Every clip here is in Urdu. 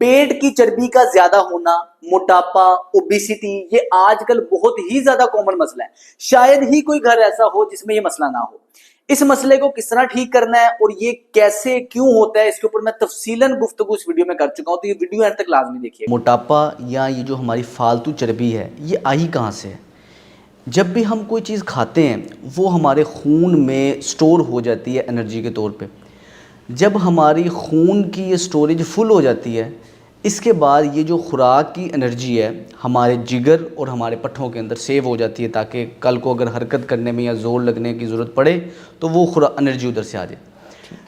پیٹ کی چربی کا زیادہ ہونا، موٹاپا، اوبیسٹی، یہ آج کل بہت ہی زیادہ کامن مسئلہ ہے. شاید ہی کوئی گھر ایسا ہو جس میں یہ مسئلہ نہ ہو. اس مسئلے کو کس طرح ٹھیک کرنا ہے اور یہ کیسے کیوں ہوتا ہے، اس کے اوپر میں تفصیلاً گفتگو اس ویڈیو میں کر چکا ہوں، تو یہ ویڈیو اینڈ تک لازمی دیکھیے. موٹاپا یا یہ جو ہماری فالتو چربی ہے یہ آئی کہاں سے ہے؟ جب بھی ہم کوئی چیز کھاتے ہیں وہ ہمارے خون میں سٹور ہو جاتی ہے انرجی کے طور پہ. جب ہماری خون کی یہ سٹوریج فل ہو جاتی ہے، اس کے بعد یہ جو خوراک کی انرجی ہے ہمارے جگر اور ہمارے پٹھوں کے اندر سیو ہو جاتی ہے، تاکہ کل کو اگر حرکت کرنے میں یا زور لگنے کی ضرورت پڑے تو وہ انرجی ادھر سے آ جائے.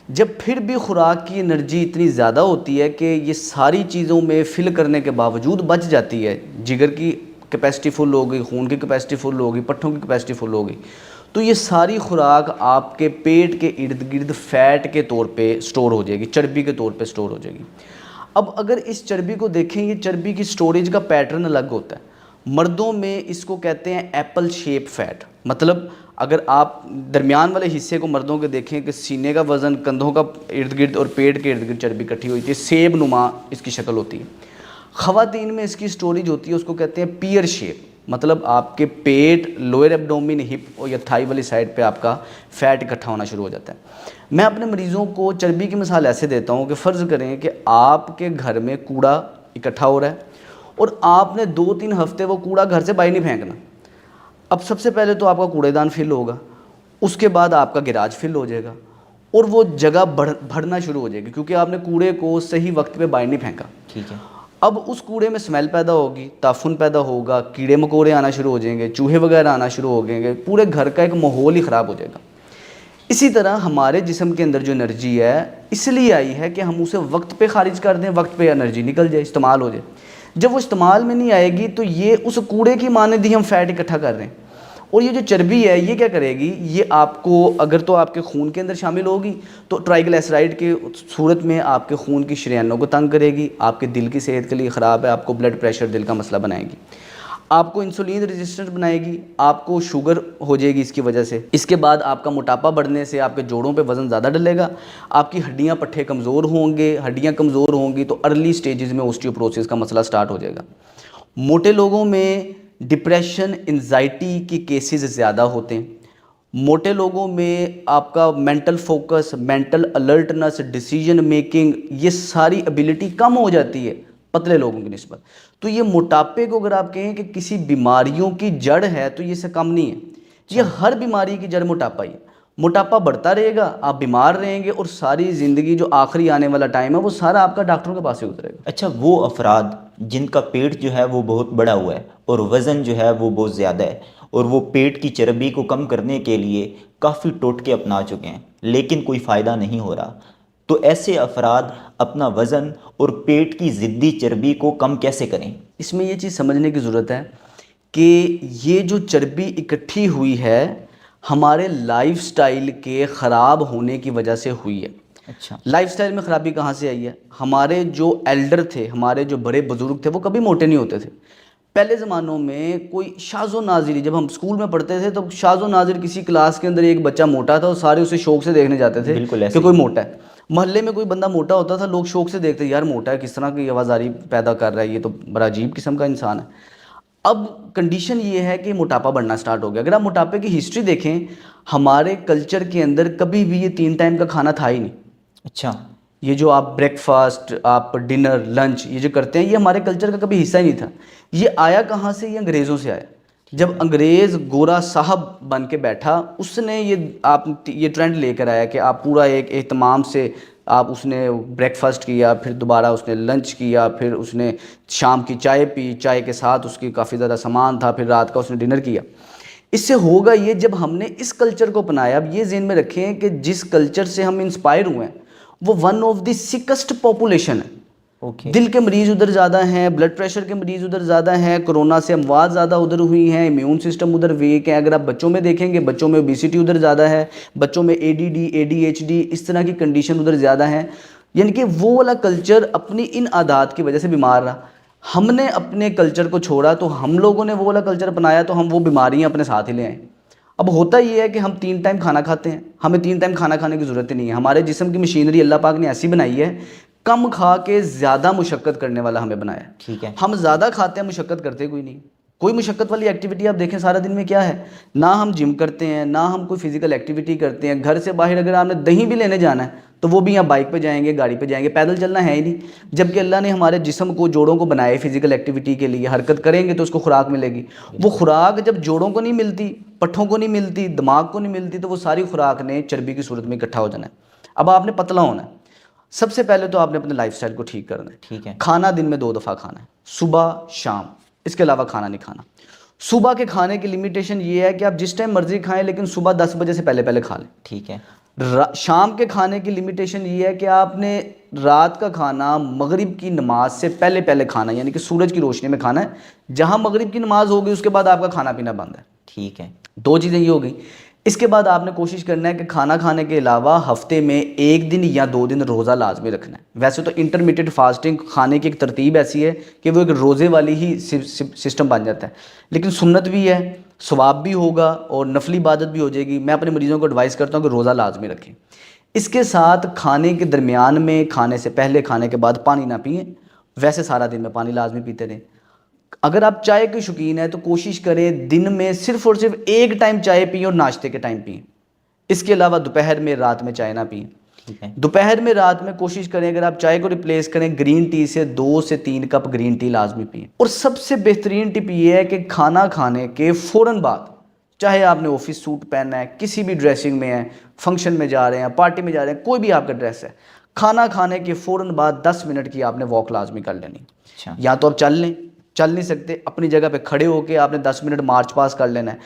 جب پھر بھی خوراک کی انرجی اتنی زیادہ ہوتی ہے کہ یہ ساری چیزوں میں فل کرنے کے باوجود بچ جاتی ہے، جگر کی کیپیسٹی فل ہو گئی، خون کی کیپیسٹی فل ہو گئی، پٹھوں کی کیپیسٹی فل ہو گئی، تو یہ ساری خوراک آپ کے پیٹ کے ارد گرد فیٹ کے طور پہ سٹور ہو جائے گی، چربی کے طور پہ سٹور ہو جائے گی. اب اگر اس چربی کو دیکھیں، یہ چربی کی سٹوریج کا پیٹرن الگ ہوتا ہے. مردوں میں اس کو کہتے ہیں ایپل شیپ فیٹ، مطلب اگر آپ درمیان والے حصے کو مردوں کے دیکھیں کہ سینے کا وزن، کندھوں کا ارد گرد اور پیٹ کے ارد گرد چربی اکٹھی ہوئی تھی، سیب نما اس کی شکل ہوتی ہے. خواتین میں اس کی سٹوریج ہوتی ہے، اس کو کہتے ہیں پیئر شیپ، مطلب آپ کے پیٹ، لوئر ایبڈومن، ہپ یا تھائی والی سائڈ پہ آپ کا فیٹ اکٹھا ہونا شروع ہو جاتا ہے. میں اپنے مریضوں کو چربی کی مثال ایسے دیتا ہوں کہ فرض کریں کہ آپ کے گھر میں کوڑا اکٹھا ہو رہا ہے اور آپ نے 2-3 ہفتے وہ کوڑا گھر سے باہر نہیں پھینکنا. اب سب سے پہلے تو آپ کا کوڑے دان فل ہوگا، اس کے بعد آپ کا گراج فل ہو جائے گا اور وہ جگہ بڑھنا شروع ہو جائے گی، کیونکہ آپ نے کوڑے کو صحیح وقت پہ باہر نہیں پھینکا. ٹھیک ہے. اب اس کوڑے میں سمیل پیدا ہوگی، تعفن پیدا ہوگا، کیڑے مکوڑے آنا شروع ہو جائیں گے، چوہے وغیرہ آنا شروع ہو جائیں گے، پورے گھر کا ایک ماحول ہی خراب ہو جائے گا. اسی طرح ہمارے جسم کے اندر جو انرجی ہے اس لیے آئی ہے کہ ہم اسے وقت پہ خارج کر دیں، وقت پہ انرجی نکل جائے، استعمال ہو جائے. جب وہ استعمال میں نہیں آئے گی تو یہ اس کوڑے کی مانند ہی ہم فیٹ اکٹھا کر رہے ہیں. اور یہ جو چربی ہے یہ کیا کرے گی، یہ آپ کو اگر تو آپ کے خون کے اندر شامل ہوگی تو ٹرائیگلیسرائڈ کے صورت میں آپ کے خون کی شریانوں کو تنگ کرے گی، آپ کے دل کی صحت کے لیے خراب ہے، آپ کو بلڈ پریشر، دل کا مسئلہ بنائے گی، آپ کو انسولین ریزسٹنٹ بنائے گی، آپ کو شوگر ہو جائے گی اس کی وجہ سے. اس کے بعد آپ کا موٹاپا بڑھنے سے آپ کے جوڑوں پہ وزن زیادہ ڈلے گا، آپ کی ہڈیاں پٹھے کمزور ہوں گے، ہڈیاں کمزور ہوں گی تو ارلی سٹیجز میں اوسٹیوپروسس کا مسئلہ سٹارٹ ہو جائے گا. موٹے لوگوں میں ڈپریشن، انزائٹی کی کیسز زیادہ ہوتے ہیں. موٹے لوگوں میں آپ کا mental focus, mental alertness, decision making, یہ ساری ایبیلٹی کم ہو جاتی ہے پتلے لوگوں کی نسبت. تو یہ موٹاپے کو اگر آپ کہیں کہ کسی بیماریوں کی جڑ ہے تو یہ سے کم نہیں ہے. یہ ہر بیماری کی جڑ موٹاپا ہی ہے. موٹاپا بڑھتا رہے گا، آپ بیمار رہیں گے اور ساری زندگی جو آخری آنے والا ٹائم ہے وہ سارا آپ کا ڈاکٹروں کے پاس ہی گزرے گا. اچھا، وہ افراد جن کا پیٹ جو ہے وہ بہت بڑا ہوا ہے اور وزن جو ہے وہ بہت زیادہ ہے اور وہ پیٹ کی چربی کو کم کرنے کے لیے کافی ٹوٹکے اپنا چکے ہیں لیکن کوئی فائدہ نہیں ہو رہا، تو ایسے افراد اپنا وزن اور پیٹ کی ضدی چربی کو کم کیسے کریں؟ اس میں یہ چیز سمجھنے کی ضرورت ہے کہ یہ جو چربی اکٹھی ہوئی ہے ہمارے لائف سٹائل کے خراب ہونے کی وجہ سے ہوئی ہے. اچھا. لائف سٹائل میں خرابی کہاں سے آئی ہے؟ ہمارے جو ایلڈر تھے، ہمارے جو بڑے بزرگ تھے، وہ کبھی موٹے نہیں ہوتے تھے. پہلے زمانوں میں کوئی شاذ و نادر، جب ہم اسکول میں پڑھتے تھے تو شاذ و نادر کسی کلاس کے اندر ایک بچہ موٹا تھا اور سارے اسے شوق سے دیکھنے جاتے تھے کہ کوئی موٹا ہے. محلے میں کوئی بندہ موٹا ہوتا تھا، لوگ شوق سے دیکھتے، یار موٹا ہے، کس طرح کی آوازاری پیدا کر رہا ہے، یہ تو بڑا عجیب قسم کا انسان ہے. اب کنڈیشن یہ ہے کہ موٹاپا بڑھنا سٹارٹ ہو گیا. اگر آپ موٹاپے کی ہسٹری دیکھیں، ہمارے کلچر کے اندر کبھی بھی یہ 3 ٹائم کا کھانا تھا ہی نہیں. اچھا. یہ جو آپ بریک فاسٹ، آپ ڈنر، لنچ یہ جو کرتے ہیں یہ ہمارے کلچر کا کبھی حصہ ہی نہیں تھا. یہ آیا کہاں سے؟ یہ انگریزوں سے آیا. جب انگریز گورا صاحب بن کے بیٹھا، اس نے یہ ٹرینڈ لے کر آیا کہ آپ پورا ایک اہتمام سے آپ اس نے بریک فاسٹ کیا، پھر دوبارہ اس نے لنچ کیا، پھر اس نے شام کی چائے پی، چائے کے ساتھ اس کی کافی زیادہ سامان تھا، پھر رات کا اس نے ڈنر کیا. اس سے ہوگا یہ، جب ہم نے اس کلچر کو اپنایا. اب یہ ذہن میں رکھیں کہ جس کلچر سے ہم انسپائر ہوئے ہیں وہ ون آف دی سکسٹ پاپولیشن ہے. دل کے مریض ادھر زیادہ ہیں، بلڈ پریشر کے مریض ادھر زیادہ ہیں، کرونا سے اموات زیادہ ادھر ہوئی ہیں، امیون سسٹم ادھر ویک ہے. اگر آپ بچوں میں دیکھیں گے، بچوں میں اوبیسٹی ادھر زیادہ ہے، بچوں میں ADD، ADHD اس طرح کی کنڈیشن ادھر زیادہ ہیں. یعنی کہ وہ والا کلچر اپنی ان عادات کی وجہ سے بیمار رہا. ہم نے اپنے کلچر کو چھوڑا تو ہم لوگوں نے وہ والا کلچر اپنایا تو ہم وہ بیماریاں اپنے ساتھ ہی لے آئیں. اب ہوتا یہ ہے کہ ہم 3 ٹائم کھانا کھاتے ہیں، ہمیں 3 ٹائم کھانا کھانے کی ضرورت ہی نہیں ہے. ہمارے جسم کی مشینری اللہ پاک نے ایسی بنائی ہے، کم کھا کے زیادہ مشقت کرنے والا ہمیں بنایا ہے. ٹھیک ہے. ہم زیادہ کھاتے ہیں, مشقت کرتے کوئی نہیں. کوئی مشقت والی ایکٹیویٹی آپ دیکھیں سارا دن میں کیا ہے, نہ ہم جم کرتے ہیں, نہ ہم کوئی فزیکل ایکٹیویٹی کرتے ہیں. گھر سے باہر اگر آپ نے دہی بھی لینے جانا ہے تو وہ بھی یہاں بائک پہ جائیں گے, گاڑی پہ جائیں گے, پیدل چلنا ہے ہی نہیں. جبکہ اللہ نے ہمارے جسم کو, جوڑوں کو بنائے فزیکل ایکٹیویٹی کے لیے, حرکت کریں گے تو اس کو خوراک ملے گی. وہ خوراک جب جوڑوں کو نہیں ملتی, پٹھوں کو نہیں ملتی, دماغ کو نہیں ملتی, تو وہ ساری خوراک نے چربی کی صورت میں اکٹھا ہو جانا ہے. اب آپ نے پتلا ہونا ہے. سب سے پہلے تو آپ نے اپنے لائف سٹائل کو ٹھیک کرنا ہے. ٹھیک ہے. کھانا دن میں 2 دفعہ کھانا ہے, صبح شام, اس کے علاوہ کھانا نہیں کھانا. صبح کے کھانے کی لمیٹیشن یہ ہے کہ آپ جس ٹائم مرضی کھائیں, لیکن صبح 10 بجے سے پہلے پہلے کھا لیں. ٹھیک ہے. شام کے کھانے کی لمیٹیشن یہ ہے کہ آپ نے رات کا کھانا مغرب کی نماز سے پہلے پہلے کھانا ہے, یعنی کہ سورج کی روشنی میں کھانا ہے. جہاں مغرب کی نماز ہوگی اس کے بعد آپ کا کھانا پینا بند ہے. ٹھیک ہے. 2 چیزیں یہ ہو گئی. اس کے بعد آپ نے کوشش کرنا ہے کہ کھانا کھانے کے علاوہ ہفتے میں 1 دن یا 2 دن روزہ لازمی رکھنا ہے. ویسے تو انٹرمیڈیٹ فاسٹنگ کھانے کی ایک ترتیب ایسی ہے کہ وہ ایک روزے والی ہی سسٹم بن جاتا ہے, لیکن سنت بھی ہے, ثواب بھی ہوگا اور نفلی عبادت بھی ہو جائے گی. میں اپنے مریضوں کو ایڈوائز کرتا ہوں کہ روزہ لازمی رکھیں. اس کے ساتھ کھانے کے درمیان میں, کھانے سے پہلے, کھانے کے بعد پانی نہ پئیں. ویسے سارا دن میں پانی لازمی پیتے رہیں. اگر آپ چائے کے شوقین ہیں تو کوشش کریں دن میں صرف اور صرف 1 ٹائم چائے پئیں اور ناشتے کے ٹائم پئیں. اس کے علاوہ دوپہر میں, رات میں چائے نہ پئیں. ٹھیک ہے. دوپہر میں, رات میں کوشش کریں اگر آپ چائے کو ریپلیس کریں گرین ٹی سے 2 سے 3 کپ گرین ٹی لازمی پئیں. اور سب سے بہترین ٹپ یہ ہے کہ کھانا کھانے کے فوراً بعد, چاہے آپ نے آفس سوٹ پہننا ہے, کسی بھی ڈریسنگ میں ہیں, فنکشن میں جا رہے ہیں, پارٹی میں جا رہے ہیں, کوئی بھی آپ کا ڈریس ہے, کھانا کھانے کے فوراً بعد 10 منٹ کی آپ نے واک لازمی کر لینی. اچھا. یا تو آپ چل لیں, چل نہیں سکتے اپنی جگہ پہ کھڑے ہو کے آپ نے 10 منٹ مارچ پاس کر لینا ہے.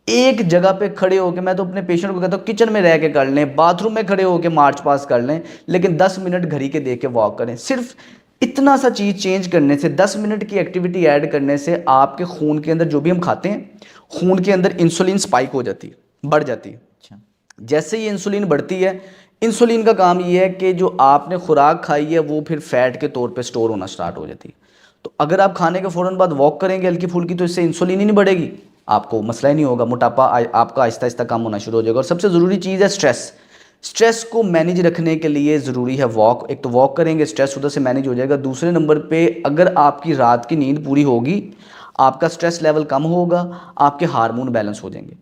ایک جگہ پہ کھڑے ہو کے, میں تو اپنے پیشنٹ کو کہتا ہوں کچن میں رہ کے کر لیں, باتھ روم میں کھڑے ہو کے مارچ پاس کر لیں, لیکن 10 منٹ گھڑی کے دیکھ کے واک کریں. صرف اتنا سا چیز چینج کرنے سے, 10 منٹ کی ایکٹیویٹی ایڈ کرنے سے آپ کے خون کے اندر جو بھی ہم کھاتے ہیں, خون کے اندر انسولین سپائک ہو جاتی ہے, بڑھ جاتی ہے. اچھا. جیسے ہی انسولین بڑھتی ہے, انسولین کا کام یہ ہے کہ جو آپ نے خوراک کھائی ہے وہ پھر فیٹ کے طور پہ سٹور ہونا سٹارٹ ہو جاتی ہے. تو اگر آپ کھانے کے فوراً بعد واک کریں گے ہلکی پھلکی, تو اس سے انسولین ہی نہیں بڑھے گی, آپ کو مسئلہ ہی نہیں ہوگا, موٹاپا آپ کا آہستہ آہستہ کم ہونا شروع ہو جائے گا. اور سب سے ضروری چیز ہے سٹریس. سٹریس کو مینیج رکھنے کے لیے ضروری ہے واک. ایک تو واک کریں گے, سٹریس ادھر سے مینیج ہو جائے گا. دوسرے نمبر پہ اگر آپ کی رات کی نیند پوری ہوگی, آپ کا سٹریس لیول کم ہوگا, آپ کے ہارمون بیلنس ہو جائیں گے.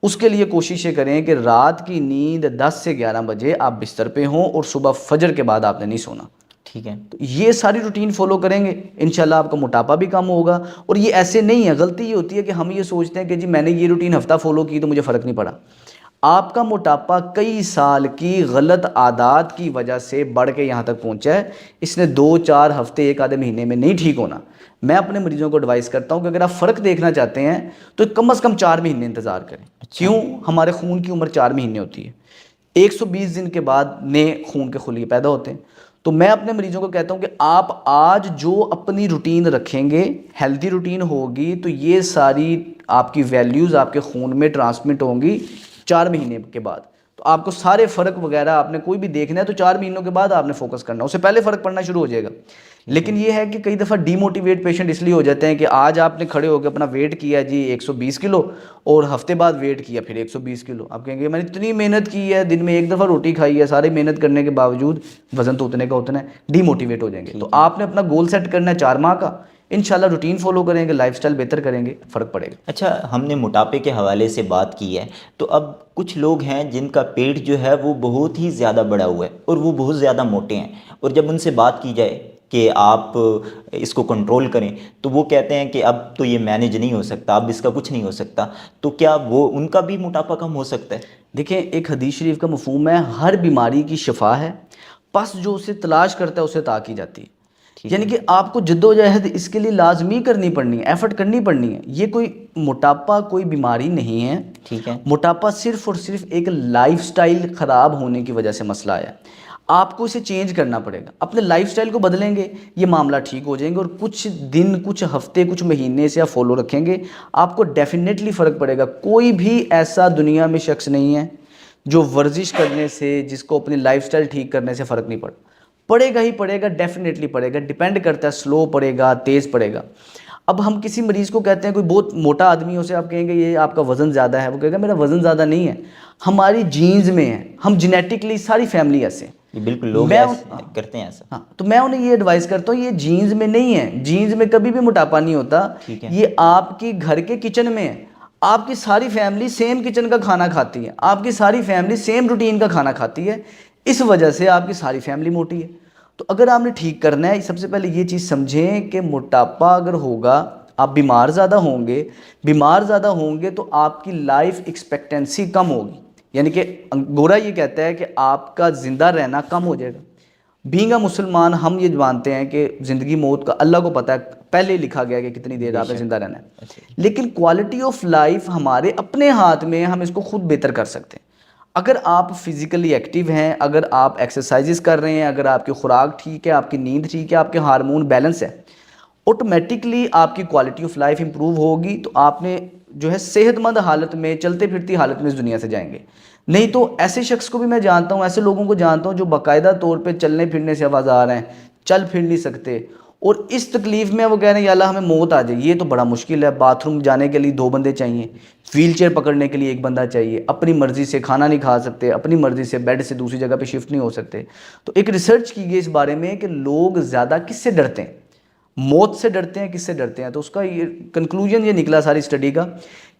اس کے لیے کوشش یہ کریں کہ رات کی نیند 10 سے 11 بجے آپ بستر پہ ہوں, اور صبح فجر کے بعد آپ نے نہیں سونا. ٹھیک ہے. تو یہ ساری روٹین فالو کریں گے, انشاءاللہ آپ کا موٹاپا بھی کم ہوگا. اور یہ ایسے نہیں ہے, غلطی یہ ہوتی ہے کہ ہم یہ سوچتے ہیں کہ جی میں نے یہ روٹین ہفتہ فالو کی تو مجھے فرق نہیں پڑا. آپ کا موٹاپا کئی سال کی غلط عادات کی وجہ سے بڑھ کے یہاں تک پہنچا ہے. اس نے 2-4 ہفتے, 1 مہینے میں نہیں ٹھیک ہونا. میں اپنے مریضوں کو ایڈوائز کرتا ہوں کہ اگر آپ فرق دیکھنا چاہتے ہیں تو کم از کم 4 مہینے انتظار کریں. کیوں؟ ہمارے خون کی عمر 4 مہینے ہوتی ہے. 120 دن کے بعد نئے خون کے خلیے پیدا ہوتے ہیں. تو میں اپنے مریضوں کو کہتا ہوں کہ آپ آج جو اپنی روٹین رکھیں گے, ہیلدی روٹین ہوگی, تو یہ ساری آپ کی ویلیوز آپ کے خون میں ٹرانسمٹ ہوں گی 4 مہینے کے بعد. تو آپ کو سارے فرق وغیرہ آپ نے کوئی بھی دیکھنا ہے تو 4 مہینوں کے بعد آپ نے فوکس کرنا, اس سے پہلے فرق پڑنا شروع ہو جائے گا. لیکن یہ ہے کہ کئی دفعہ ڈی موٹیویٹ پیشنٹ اس لیے ہو جاتے ہیں کہ آج آپ نے کھڑے ہو کے اپنا ویٹ کیا جی 120 کلو, اور ہفتے بعد ویٹ کیا پھر 120 کلو. آپ کہیں گے میں نے اتنی محنت کی ہے, دن میں 1 دفعہ روٹی کھائی ہے, ساری محنت کرنے کے باوجود وزن تو اتنے کا اتنا ہے, ڈی موٹیویٹ ہو جائیں گے. تو آپ نے اپنا گول سیٹ کرنا ہے 4 ماہ کا, انشاءاللہ روٹین فالو کریں گے, لائف سٹائل بہتر کریں گے, فرق پڑے گا. اچھا, ہم نے موٹاپے کے حوالے سے بات کی ہے, تو اب کچھ لوگ ہیں جن کا پیٹ جو ہے وہ بہت ہی زیادہ بڑا ہوا ہے اور وہ بہت زیادہ موٹے ہیں, اور جب ان سے بات کی جائے کہ آپ اس کو کنٹرول کریں تو وہ کہتے ہیں کہ اب تو یہ مینیج نہیں ہو سکتا, اب اس کا کچھ نہیں ہو سکتا. تو کیا وہ ان کا بھی موٹاپا کم ہو سکتا ہے؟ دیکھیں, ایک حدیث شریف کا مفہوم ہے, ہر بیماری کی شفا ہے, پس جو اسے تلاش کرتا ہے اسے عطا کی جاتی ہے. یعنی کہ آپ کو جد و جہد اس کے لیے لازمی کرنی پڑنی ہے, ایفرٹ کرنی پڑنی ہے. یہ کوئی موٹاپا کوئی بیماری نہیں ہے. ٹھیک ہے. موٹاپا صرف اور صرف ایک لائف سٹائل خراب ہونے کی وجہ سے مسئلہ آیا. آپ کو اسے چینج کرنا پڑے گا, اپنے لائف سٹائل کو بدلیں گے, یہ معاملہ ٹھیک ہو جائیں گے. اور کچھ دن, کچھ ہفتے, کچھ مہینے سے آپ فالو رکھیں گے, آپ کو ڈیفینیٹلی فرق پڑے گا. کوئی بھی ایسا دنیا میں شخص نہیں ہے جو ورزش کرنے سے, جس کو اپنی لائف سٹائل ٹھیک کرنے سے فرق نہیں پڑے گا ہی پڑے گا, ڈیفینیٹلی پڑے گا. ڈیپینڈ کرتا ہے سلو پڑے گا, تیز پڑے گا. اب ہم کسی مریض کو کہتے ہیں, کوئی بہت موٹا آدمی ہے, اسے آپ کہیں گے یہ آپ کا وزن زیادہ ہے, وہ کہے گا میرا وزن زیادہ نہیں ہے, ہماری جینز میں ہے, ہم جینیٹکلی ساری فیملی ایسے ہیں. یہ بالکل لوگ کرتے ہیں ایسا. ہاں تو میں انہیں یہ ایڈوائز کرتا ہوں یہ جینز میں نہیں ہے, جینز میں کبھی بھی موٹاپا نہیں ہوتا, یہ آپ کی گھر کے کچن میں ہے. آپ کی ساری فیملی سیم کچن کا کھانا کھاتی ہے, آپ کی ساری فیملی سیم روٹین کا کھانا کھاتی ہے, اس وجہ سے آپ کی ساری فیملی موٹی ہے. تو اگر آپ نے ٹھیک کرنا ہے, سب سے پہلے یہ چیز سمجھیں کہ موٹاپا اگر ہوگا آپ بیمار زیادہ ہوں گے, بیمار زیادہ ہوں گے تو آپ کی لائف ایکسپیکٹنسی کم ہوگی. یعنی کہ گورا یہ کہتا ہے کہ آپ کا زندہ رہنا کم ہو جائے گا. بینگ اے مسلمان ہم یہ مانتے ہیں کہ زندگی موت کا اللہ کو پتہ ہے, پہلے ہی لکھا گیا کہ کتنی دیر آپ نے زندہ رہنا ہے, لیکن کوالٹی آف لائف ہمارے اپنے ہاتھ میں, ہم اس کو خود بہتر کر سکتے ہیں. اگر آپ فزیکلی ایکٹیو ہیں, اگر آپ ایکسرسائزز کر رہے ہیں, اگر آپ کی خوراک ٹھیک ہے, آپ کی نیند ٹھیک ہے, آپ کے ہارمون بیلنس ہے, آٹومیٹکلی آپ کی کوالٹی آف لائف امپروو ہوگی. تو آپ نے جو ہے صحت مند حالت میں, چلتے پھرتی حالت میں اس دنیا سے جائیں گے. نہیں تو ایسے شخص کو بھی میں جانتا ہوں, ایسے لوگوں کو جانتا ہوں جو باقاعدہ طور پہ چلنے پھرنے سے آوازار ہیں, چل پھر نہیں سکتے, اور اس تکلیف میں وہ کہہ رہے ہیں یا اللہ ہمیں موت آ جائے. یہ تو بڑا مشکل ہے. باتھ روم جانے کے لیے 2 بندے چاہیے, ویل چیئر پکڑنے کے لیے 1 بندہ چاہیے, اپنی مرضی سے کھانا نہیں کھا سکتے, اپنی مرضی سے بیڈ سے دوسری جگہ پہ شفٹ نہیں ہو سکتے. تو ایک ریسرچ کی گئی اس بارے میں کہ لوگ زیادہ کس سے ڈرتے ہیں, موت سے ڈرتے ہیں, کس سے ڈرتے ہیں. تو اس کا یہ کنکلوژن یہ نکلا ساری اسٹڈی کا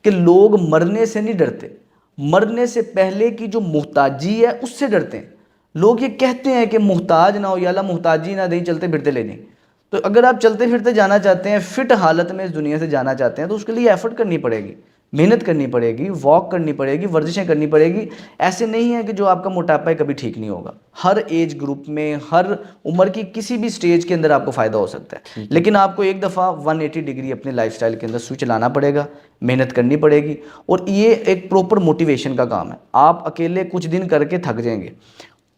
کہ لوگ مرنے سے نہیں ڈرتے, مرنے سے پہلے کی جو محتاجی ہے اس سے ڈرتے ہیں. لوگ یہ کہتے ہیں کہ محتاج نہ ہو, یا اللہ محتاجی نہ دیں, چلتے پھرتے لے دیں. تو اگر آپ چلتے پھرتے جانا چاہتے ہیں, فٹ حالت میں اس دنیا سے جانا چاہتے ہیں, تو اس کے لیے ایفرٹ کرنی پڑے گی, محنت کرنی پڑے گی, واک کرنی پڑے گی, ورزشیں کرنی پڑے گی. ایسے نہیں ہے کہ جو آپ کا موٹاپا ہے کبھی ٹھیک نہیں ہوگا. ہر ایج گروپ میں, ہر عمر کی کسی بھی سٹیج کے اندر آپ کو فائدہ ہو سکتا ہے, لیکن آپ کو ایک دفعہ 180 ڈگری اپنے لائف سٹائل کے اندر سوئچ لانا پڑے گا, محنت کرنی پڑے گی. اور یہ ایک پروپر موٹیویشن کا کام ہے. آپ اکیلے کچھ دن کر کے تھک جائیں گے,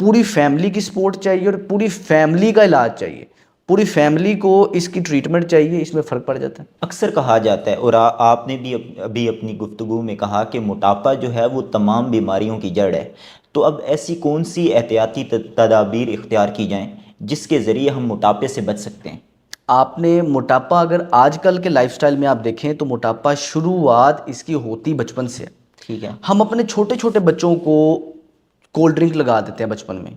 پوری فیملی کی سپورٹ چاہیے, اور پوری فیملی کا علاج چاہیے, پوری فیملی کو اس کی ٹریٹمنٹ چاہیے. اس میں فرق پڑ جاتا ہے. اکثر کہا جاتا ہے, اور آپ نے بھی ابھی اپنی گفتگو میں کہا کہ موٹاپا جو ہے وہ تمام بیماریوں کی جڑ ہے. تو اب ایسی کون سی احتیاطی تدابیر اختیار کی جائیں جس کے ذریعے ہم موٹاپے سے بچ سکتے ہیں؟ آپ نے موٹاپا اگر آج کل کے لائف سٹائل میں آپ دیکھیں تو موٹاپا شروعات اس کی ہوتی بچپن سے. ٹھیک ہے. ہم اپنے چھوٹے چھوٹے بچوں کو کولڈ ڈرنک لگا دیتے ہیں بچپن میں,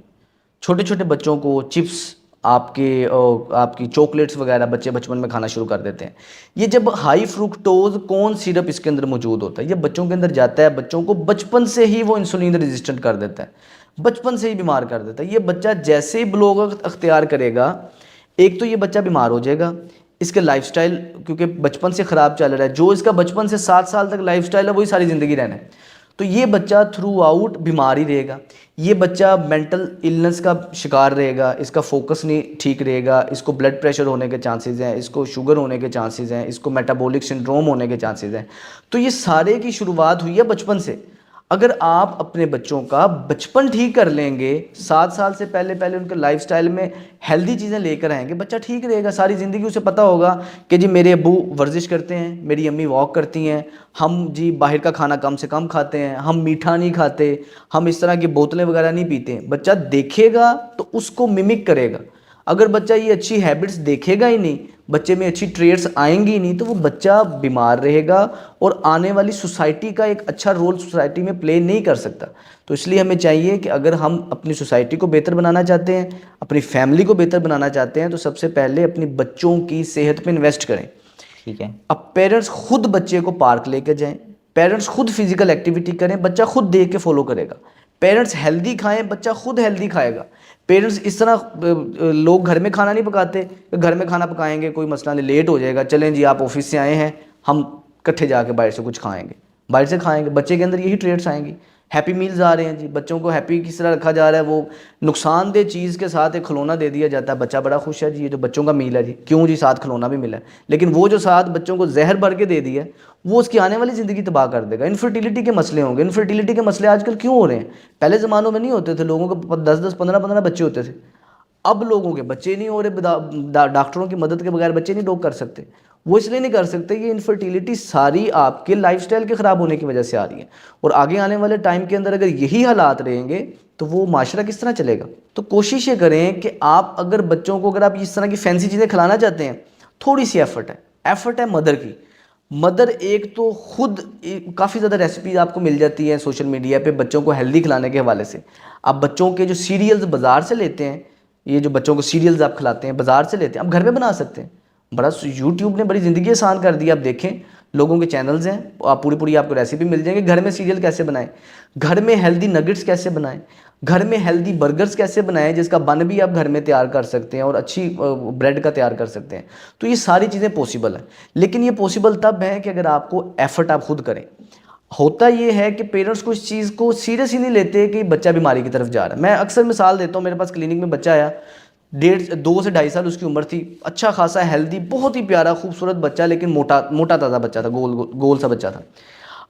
چھوٹے چھوٹے بچوں کو چپس, آپ کی چاکلیٹس وغیرہ بچے بچپن میں کھانا شروع کر دیتے ہیں. یہ جب ہائی فروکٹوز کون سیرپ اس کے اندر موجود ہوتا ہے, یہ بچوں کے اندر جاتا ہے, بچوں کو بچپن سے ہی وہ انسولین ریزسٹنٹ کر دیتا ہے, بچپن سے ہی بیمار کر دیتا ہے. یہ بچہ جیسے ہی بلوغ اختیار کرے گا, ایک تو یہ بچہ بیمار ہو جائے گا, اس کے لائف سٹائل کیونکہ بچپن سے خراب چل رہا ہے, جو اس کا بچپن سے 7 سال تک لائف سٹائل ہے وہی ساری زندگی رہنا ہے, تو یہ بچہ تھرو آؤٹ بیمار ہی رہے گا. یہ بچہ مینٹل النس کا شکار رہے گا, اس کا فوکس نہیں ٹھیک رہے گا, اس کو بلڈ پریشر ہونے کے چانسز ہیں, اس کو شوگر ہونے کے چانسز ہیں, اس کو میٹابولک سنڈروم ہونے کے چانسز ہیں. تو یہ سارے کی شروعات ہوئی ہے بچپن سے. اگر آپ اپنے بچوں کا بچپن ٹھیک کر لیں گے, 7 سال سے پہلے ان کے لائف سٹائل میں ہیلدی چیزیں لے کر آئیں گے, بچہ ٹھیک رہے گا. ساری زندگی اسے پتہ ہوگا کہ جی میرے ابو ورزش کرتے ہیں, میری امی واک کرتی ہیں, ہم جی باہر کا کھانا کم سے کم کھاتے ہیں, ہم میٹھا نہیں کھاتے, ہم اس طرح کی بوتلیں وغیرہ نہیں پیتے. بچہ دیکھے گا تو اس کو ممک کرے گا. اگر بچہ یہ اچھی ہیبٹس دیکھے گا ہی نہیں, بچے میں اچھی ٹریٹس آئیں گی نہیں, تو وہ بچہ بیمار رہے گا اور آنے والی سوسائٹی کا ایک اچھا رول سوسائٹی میں پلے نہیں کر سکتا. تو اس لیے ہمیں چاہیے کہ اگر ہم اپنی سوسائٹی کو بہتر بنانا چاہتے ہیں, اپنی فیملی کو بہتر بنانا چاہتے ہیں, تو سب سے پہلے اپنی بچوں کی صحت پہ انویسٹ کریں. ٹھیک ہے. اب پیرنٹس خود بچے کو پارک لے کے جائیں, پیرنٹس خود فزیکل ایکٹیویٹی کریں, بچہ خود دیکھ کے فالو کرے گا. پیرنٹس ہیلدی کھائیں, بچہ خود ہیلدی کھائے گا. پیرنٹس اس طرح لوگ گھر میں کھانا نہیں پکاتے, گھر میں کھانا پکائیں گے کوئی مسئلہ نہیں, لیٹ ہو جائے گا, چلیں جی آپ آفس سے آئے ہیں, ہم کٹھے جا کے باہر سے کچھ کھائیں گے, باہر سے کھائیں گے. بچے کے اندر یہی ٹریٹس آئیں گی. ہیپی میلز آ رہے ہیں جی, بچوں کو ہیپی کس طرح رکھا جا رہا ہے, وہ نقصان دہ چیز کے ساتھ ایک کھلونا دے دیا جاتا ہے, بچہ بڑا خوش ہے جی, یہ تو بچوں کا میل ہے جی, کیوں جی ساتھ کھلونا بھی ملا ہے. لیکن وہ جو ساتھ بچوں کو زہر بھر کے دے دیا, وہ اس کی آنے والی زندگی تباہ کر دے گا. انفرٹیلٹی کے مسئلے ہوں گے. انفرٹیلٹی کے مسئلے آج کل کیوں ہو رہے ہیں؟ پہلے زمانوں میں نہیں ہوتے تھے, لوگوں کو 10 15 بچے ہوتے تھے. اب لوگوں کے بچے نہیں ہو رہے, ڈاکٹروں کی مدد کے بغیر بچے نہیں لوگ کر سکتے. وہ اس لیے نہیں کر سکتے, یہ انفرٹیلٹی ساری آپ کے لائف سٹائل کے خراب ہونے کی وجہ سے آ رہی ہے. اور آگے آنے والے ٹائم کے اندر اگر یہی حالات رہیں گے تو وہ معاشرہ کس طرح چلے گا؟ تو کوشش یہ کریں کہ آپ اگر بچوں کو, اگر آپ اس طرح کی فینسی چیزیں کھلانا چاہتے ہیں, تھوڑی سی ایفرٹ ہے مدر کی. مدر ایک تو خود کافی زیادہ ریسیپیز آپ کو مل جاتی ہیں سوشل میڈیا پہ بچوں کو ہیلدی کھلانے کے حوالے سے. آپ بچوں کے جو سیریلز بازار سے لیتے ہیں, یہ جو بچوں کو سیریلز آپ کھلاتے ہیں بازار سے لیتے ہیں, آپ گھر میں بنا سکتے ہیں. بڑا یوٹیوب نے بڑی زندگی آسان کر دی. آپ دیکھیں لوگوں کے چینلز ہیں, آپ پوری آپ کو ریسیپی مل جائیں گے. گھر میں سیریل کیسے بنائیں, گھر میں ہیلدی نگٹس کیسے بنائیں, گھر میں ہیلدی برگرز کیسے بنائیں جس کا بن بھی آپ گھر میں تیار کر سکتے ہیں اور اچھی بریڈ کا تیار کر سکتے ہیں. تو یہ ساری چیزیں پاسبل ہیں, لیکن یہ پاسبل تب ہے کہ اگر آپ کو ایفرٹ آپ خود کریں. ہوتا یہ ہے کہ پیرنٹس کو اس چیز کو سیریس ہی نہیں لیتے کہ بچہ بیماری کی طرف جا رہا ہے. میں اکثر مثال دیتا ہوں, میرے پاس کلینک میں بچہ آیا, 2 سے 2.5 سال اس کی عمر تھی, اچھا خاصا ہیلدی, بہت ہی پیارا خوبصورت بچہ, لیکن موٹا تازہ بچہ تھا, گول سا بچہ تھا.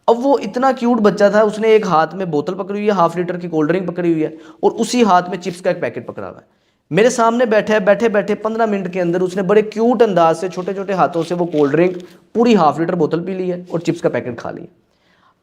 اب وہ اتنا کیوٹ بچہ تھا, اس نے ایک ہاتھ میں بوتل پکڑی ہوئی ہے, 1/2 لیٹر کی کولڈ ڈرنک پکڑی ہوئی ہے, اور اسی ہاتھ میں چپس کا ایک پیکٹ پکڑا ہوا ہے. میرے سامنے بیٹھا ہے, بیٹھے 15 منٹ کے اندر اس نے بڑے کیوٹ انداز سے چھوٹے ہاتھوں سے وہ کولڈ ڈرنک پوری 1/2 لیٹر بوتل پی لی ہے اور چپس کا پیکٹ کھا لیا.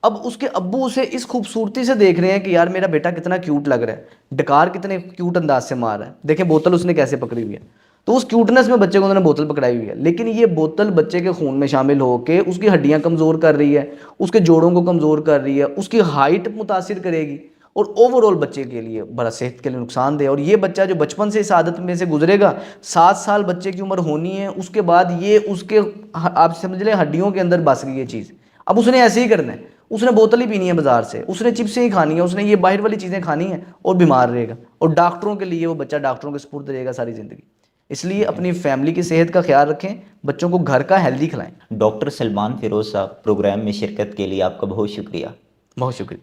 اب اس کے ابو اسے اس خوبصورتی سے دیکھ رہے ہیں کہ یار میرا بیٹا کتنا کیوٹ لگ رہا ہے, ڈکار کتنے کیوٹ انداز سے مار رہا ہے, دیکھیں بوتل اس نے کیسے پکڑی ہوئی ہے. تو اس کیوٹنس میں بچے کو انہوں نے بوتل پکڑائی ہوئی ہے, لیکن یہ بوتل بچے کے خون میں شامل ہو کے اس کی ہڈیاں کمزور کر رہی ہے, اس کے جوڑوں کو کمزور کر رہی ہے, اس کی ہائٹ متاثر کرے گی, اور اوور آل بچے کے لیے بڑا صحت کے لیے نقصان دہ. اور یہ بچہ جو بچپن سے اس عادت میں سے گزرے گا, 7 سال بچے کی عمر ہونی ہے, اس کے بعد یہ اس کے آپ سمجھ لیں ہڈیوں کے اندر بس گئی یہ چیز. اب اس نے ایسے ہی کرنا ہے, اس نے بوتل ہی پینی ہے بازار سے, اس نے چپسیں ہی کھانی ہے, اس نے یہ باہر والی چیزیں کھانی ہیں اور بیمار رہے گا. اور ڈاکٹروں کے لیے وہ بچہ ڈاکٹروں کے سپرد رہے گا ساری زندگی. اس لیے اپنی فیملی کی صحت کا خیال رکھیں, بچوں کو گھر کا ہیلدی کھلائیں. ڈاکٹر سلمان فیروز صاحب, پروگرام میں شرکت کے لیے آپ کا بہت شکریہ. بہت شکریہ.